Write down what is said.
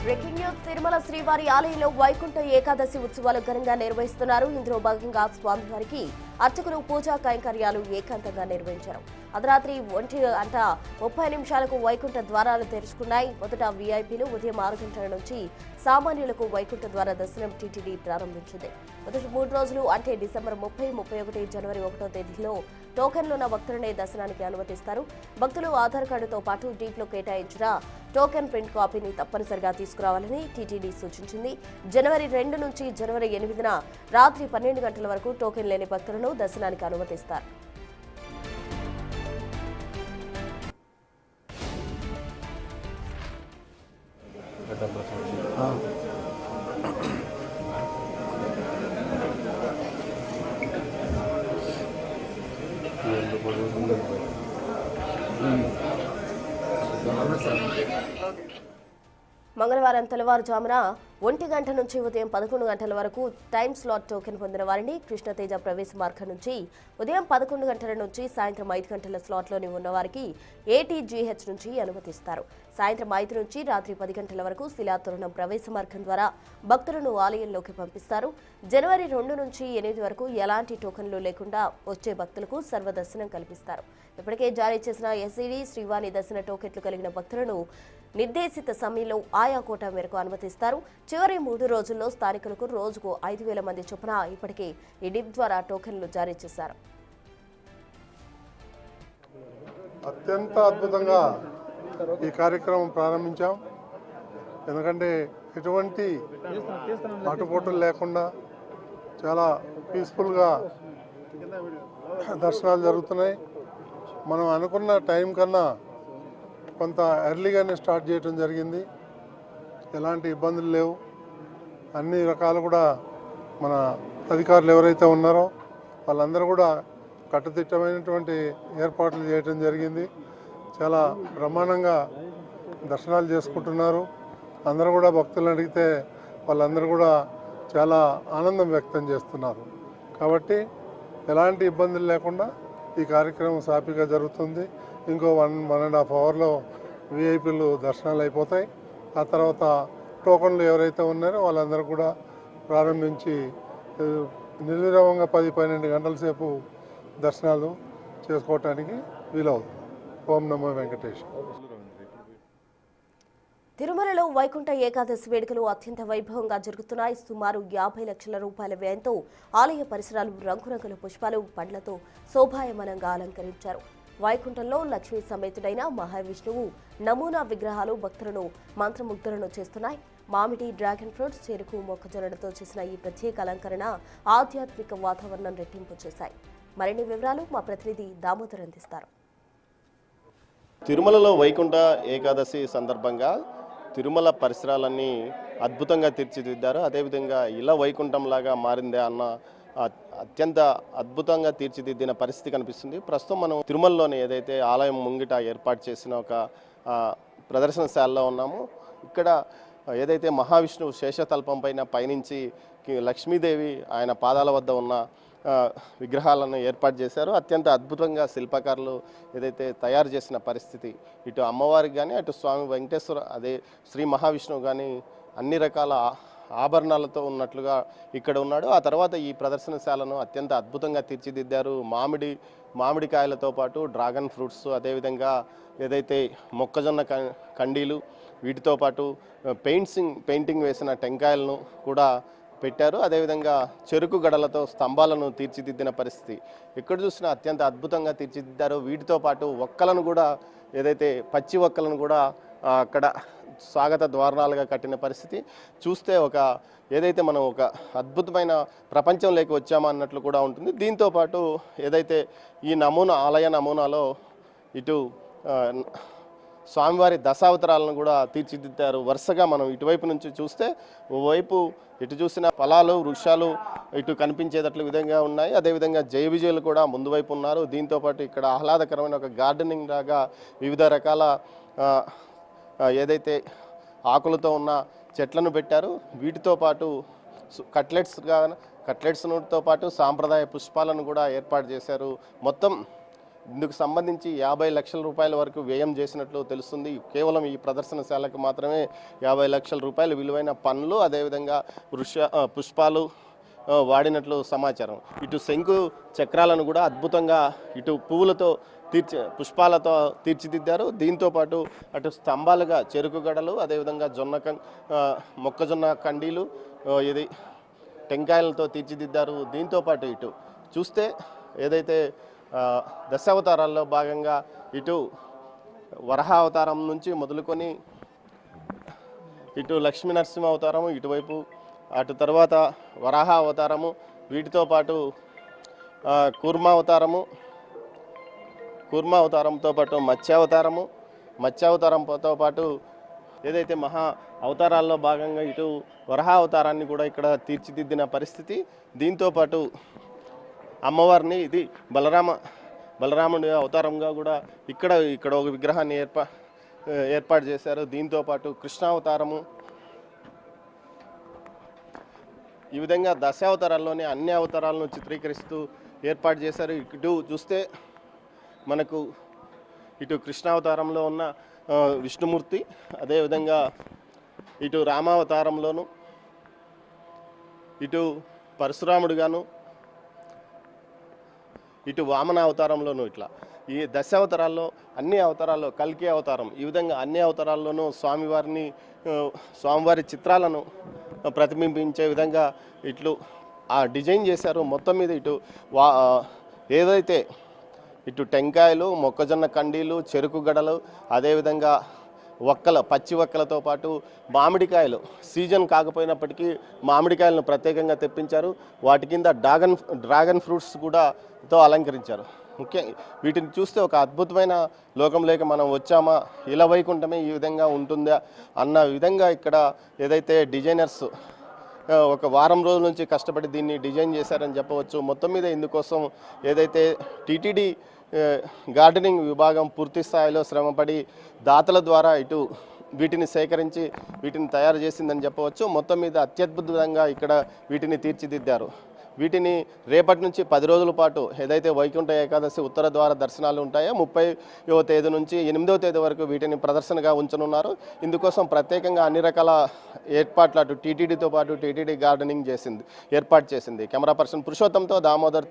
Breaking news Tirumala శ్రీవారి ఆలయంలో వైకుంఠ ఏకాదశి ఉత్సవాలు ఘనంగా నిర్వహిస్తున్నారు. ఇందులో భాగంగా స్వామివారికి అర్చకులు పూజా కైంకర్యాలు ఏకాంతంగా నిర్వహించారు. అర్ధరాత్రి 1:30 నిమిషాలకు వైకుంఠ ద్వారాలు తెరుచుకున్నాయి. మొదట వీఐపీలు ఉదయం 6 గంటల నుంచి సామాన్యులకు వైకుంఠ ద్వార దర్శనం టీటీడీ ప్రారంభించింది. మొదటి 3 రోజులు అంటే డిసెంబర్ 30, 31, జనవరి 1వ తేదీలో టోకెన్లున్న భక్తులనే దర్శనానికి అనుమతిస్తారు. భక్తులు ఆధార్ కార్డుతో పాటు డీప్లో కేటాయించిన టోకెన్ ప్రింట్ కాపీని తప్పనిసరిగా తీసుకురావాలని టీటీడీ సూచించింది. జనవరి 2 నుంచి జనవరి 8న రాత్రి 12 గంటల వరకు టోకెన్ లేని భక్తులను దర్శనానికి అనుమతిస్తారు. మంగళవారం తెల్లవారుజామున 1 గంట నుంచి ఉదయం 11 గంటల వరకు టైమ్ స్లాట్ టోకెన్ పొందిన వారిని కృష్ణతేజ ప్రవేశ మార్గం నుంచి ఉదయం 11 గంటల నుంచి సాయంత్రం 5 గంటల స్లాట్లోని ఉన్నవారికి ఏటీజీహెచ్ నుంచి అనుమతిస్తారు. సాయంత్రం 5 నుంచి రాత్రి 10 గంటల వరకు శిలాతోరణం ప్రవేశ మార్గం ద్వారా భక్తులను ఆలయంలోకి పంపిస్తారు. జనవరి 2 నుంచి 8 వరకు ఎలాంటి టోకెన్లు లేకుండా వచ్చే భక్తులకు సర్వదర్శనం కల్పిస్తారు. ఇప్పటికే జారీ చేసిన ఎస్ఈడి శ్రీవాణి దర్శన టోకెట్లు కలిగిన భక్తులను నిర్దేశిత సమయంలో ఆయా కోటా మేరకు అనుమతిస్తారు. చివరి 3 రోజుల్లో స్థానికులకు రోజుకు 5,000 మంది చొప్పున ఇప్పటికే ఈ డిప్ ద్వారా టోకెన్లు జారీ చేశారు. అత్యంత అద్భుతంగా ఈ కార్యక్రమం ప్రారంభించాం. ఎందుకంటే ఎటువంటి ఆటుపోటులు లేకుండా చాలా పీస్ఫుల్గా దర్శనాలు జరుగుతున్నాయి. మనం అనుకున్న టైం కన్నా కొంత ఎర్లీగానే స్టార్ట్ చేయడం జరిగింది. ఎలాంటి ఇబ్బందులు లేవు. అన్ని రకాలు కూడా మన అధికారులు ఎవరైతే ఉన్నారో వాళ్ళందరూ కూడా కట్టుదిట్టమైనటువంటి ఏర్పాట్లు చేయడం జరిగింది. చాలా బ్రహ్మాండంగా దర్శనాలు చేసుకుంటున్నారు. అందరూ కూడా భక్తులను అడిగితే వాళ్ళందరూ కూడా చాలా ఆనందం వ్యక్తం చేస్తున్నారు. కాబట్టి ఎలాంటి ఇబ్బందులు లేకుండా ఈ కార్యక్రమం సాఫీగా జరుగుతుంది. ఇంకో 1.5 అవర్లో వీఐపీలు దర్శనాలు అయిపోతాయి. ఆ తర్వాత టోకన్లు ఎవరైతే ఉన్నారో వాళ్ళందరూ కూడా ప్రారంభించి నిర్విరామంగా 10-12 గంటల సేపు దర్శనాలు చేసుకోవటానికి వీలవుతుంది. ఓం నమో వెంకటేశ్. తిరుమలలో వైకుంఠ ఏకాదశి వేడుకలు అత్యంత వైభవంగా జరుగుతున్నాయి. సుమారు 50 లక్షల రూపాయల వ్యయంతో ఆలయ పరిసరాలు రంగురంగుల పుష్పాలు, పండ్లతో శోభాయమానంగా అలంకరించారు. వైకుంఠంలో లక్ష్మీ సమేతుడైన మహావిష్ణువు నమూనా విగ్రహాలు భక్తులను మంత్రముగ్ధులను చేస్తున్నాయి. మామిడి, డ్రాగన్ ఫ్రూట్స్, చెరుకు, మొక్కజొన్నలతో చేసిన ఈ ప్రత్యేక అలంకరణ ఆధ్యాత్మిక వాతావరణం రెట్టింపు చేశాయి. మరిన్ని వివరాలు మా ప్రతినిధి దామోదర్ అందిస్తారు. తిరుమలలో వైకుంఠ ఏకాదశి సందర్భంగా తిరుమల పరిసరాలన్నీ అద్భుతంగా తీర్చిదిద్దారు. అదేవిధంగా ఇలా వైకుంఠంలాగా మారిందే అన్న అత్యంత అద్భుతంగా తీర్చిదిద్దిన పరిస్థితి కనిపిస్తుంది. ప్రస్తుతం మనం తిరుమలలోని ఏదైతే ఆలయం ముంగిట ఏర్పాటు చేసిన ఒక ప్రదర్శనశాలలో ఉన్నాము. ఇక్కడ ఏదైతే మహావిష్ణువు శేషతల్పం పైన పయనించి లక్ష్మీదేవి ఆయన పాదాల వద్ద ఉన్న విగ్రహాలను ఏర్పాటు చేశారు. అత్యంత అద్భుతంగా శిల్పకారులు ఏదైతే తయారు చేసిన పరిస్థితి, ఇటు అమ్మవారికి కానీ అటు స్వామి వెంకటేశ్వర అదే శ్రీ మహావిష్ణువు కానీ అన్ని రకాల ఆభరణాలతో ఉన్నట్లుగా ఇక్కడ ఉన్నాడు. ఆ తర్వాత ఈ ప్రదర్శనశాలను అత్యంత అద్భుతంగా తీర్చిదిద్దారు. మామిడికాయలతో పాటు డ్రాగన్ ఫ్రూట్స్, అదేవిధంగా ఏదైతే మొక్కజొన్న కండీలు, వీటితో పాటు పెయింటింగ్ వేసిన టెంకాయలను కూడా పెట్టారు. అదేవిధంగా చెరుకు గడలతో స్తంభాలను తీర్చిదిద్దిన పరిస్థితి ఎక్కడ చూసినా అత్యంత అద్భుతంగా తీర్చిదిద్దారు. వీటితో పాటు ఒక్కలను కూడా ఏదైతే పచ్చి ఒక్కలను కూడా అక్కడ స్వాగత ద్వారాలుగా కట్టిన పరిస్థితి చూస్తే ఏదైతే మనం ఒక అద్భుతమైన ప్రపంచంలోకి వచ్చామా అన్నట్లు కూడా ఉంటుంది. దీంతో పాటు ఏదైతే ఈ ఆలయ నమూనాలో ఇటు స్వామివారి దశావతారాలను కూడా తీర్చిదిద్దారు. వరుసగా మనం ఇటువైపు నుంచి చూస్తే ఓవైపు ఇటు చూసిన ఫలాలు, వృక్షాలు ఇటు కనిపించేటట్లు విధంగా ఉన్నాయి. అదేవిధంగా జయ విజయులు కూడా ముందు వైపు ఉన్నారు. దీంతోపాటు ఇక్కడ ఆహ్లాదకరమైన ఒక గార్డెనింగ్ లాగా వివిధ రకాల ఆకులతో ఉన్న చెట్లను పెట్టారు. వీటితో పాటు కట్లెట్స్తో పాటు సాంప్రదాయ పుష్పాలను కూడా ఏర్పాటు చేశారు. మొత్తం ఇందుకు సంబంధించి 50 లక్షల రూపాయల వరకు వ్యయం చేసినట్లు తెలుస్తుంది. కేవలం ఈ ప్రదర్శనశాలకు మాత్రమే 50 లక్షల రూపాయల విలువైన పండ్లు అదేవిధంగా పుష్పాలు వాడినట్లు సమాచారం. ఇటు శంకు చక్రాలను కూడా అద్భుతంగా ఇటు పువ్వులతో పుష్పాలతో తీర్చిదిద్దారు. దీంతోపాటు అటు స్తంభాలుగా చెరుకు గడలు అదేవిధంగా మొక్కజొన్న కండీలు ఇది టెంకాయలతో తీర్చిదిద్దారు. దీంతోపాటు ఇటు చూస్తే ఏదైతే దశావతారాల్లో భాగంగా ఇటు వరహ అవతారం నుంచి మొదలుకొని ఇటు లక్ష్మీ నరసింహ అవతారము ఇటువైపు, అటు తర్వాత వరాహ అవతారము, వీటితో పాటు కూర్మ అవతారంతో పాటు మత్స్యావతారంతో పాటు ఏదైతే మహా అవతారాల్లో భాగంగా ఇటు వరహ అవతారాన్ని కూడా ఇక్కడ తీర్చిదిద్దిన పరిస్థితి. దీంతోపాటు అమ్మవారిని ఇది బలరాముడి అవతారంగా కూడా ఇక్కడ ఒక విగ్రహాన్ని ఏర్పాటు చేశారు. దీంతోపాటు కృష్ణావతారము, ఈ విధంగా దశావతారాల్లోనే అన్ని అవతారాలను చిత్రీకరిస్తూ ఏర్పాటు చేశారు. ఇటు చూస్తే మనకు ఇటు కృష్ణావతారంలో ఉన్న విష్ణుమూర్తి, అదేవిధంగా ఇటు రామావతారంలోను, ఇటు పరశురాముడుగాను, ఇటు వామన అవతారంలోను, ఇట్లా ఈ దశావతారాల్లో అన్ని అవతారాల్లో కల్కి అవతారం, ఈ విధంగా అన్ని అవతారాల్లోనూ స్వామివారి చిత్రాలను ప్రతిబింబించే విధంగా ఇట్లు డిజైన్ చేశారు. మొత్తం మీద ఏదైతే ఇటు టెంకాయలు, మొక్కజొన్న కండీలు, చెరుకు గడలు, అదేవిధంగా పచ్చి వక్కలతో పాటు మామిడికాయలు, సీజన్ కాకపోయినప్పటికీ మామిడికాయలను ప్రత్యేకంగా తెప్పించారు. వాటి కింద డ్రాగన్ ఫ్రూట్స్ కూడా అలంకరించారు. ముఖ్యంగా వీటిని చూస్తే ఒక అద్భుతమైన లోకంలోకి మనం వచ్చామా, ఇలా వైకుంఠమే ఈ విధంగా ఉంటుందా అన్న విధంగా ఇక్కడ ఏదైతే డిజైనర్స్ ఒక వారం రోజుల నుంచి కష్టపడి దీన్ని డిజైన్ చేశారని చెప్పవచ్చు. మొత్తం మీద ఇందుకోసం ఏదైతే టీటీడీ గార్డెనింగ్ విభాగం పూర్తి స్థాయిలో శ్రమపడి దాతల ద్వారా వీటిని సేకరించి వీటిని తయారు చేసిందని చెప్పవచ్చు. మొత్తం మీద అత్యద్భుతంగా ఇక్కడ వీటిని తీర్చిదిద్దారు. వీటిని రేపటి నుంచి 10 రోజుల పాటు ఏదైతే వైకుంఠ ఏకాదశి ఉత్తర ద్వార దర్శనాలు ఉంటాయో 30వ తేదీ నుంచి 8వ తేదీ వరకు వీటిని ప్రదర్శనగా ఉంచనున్నారు. ఇందుకోసం ప్రత్యేకంగా అన్ని రకాల ఏర్పాట్లు అటు టీటీడీతో పాటు టీటీడీ గార్డెనింగ్ ఏర్పాటు చేసింది. కెమెరా పర్సన్ పురుషోత్తంతో దామోదర్.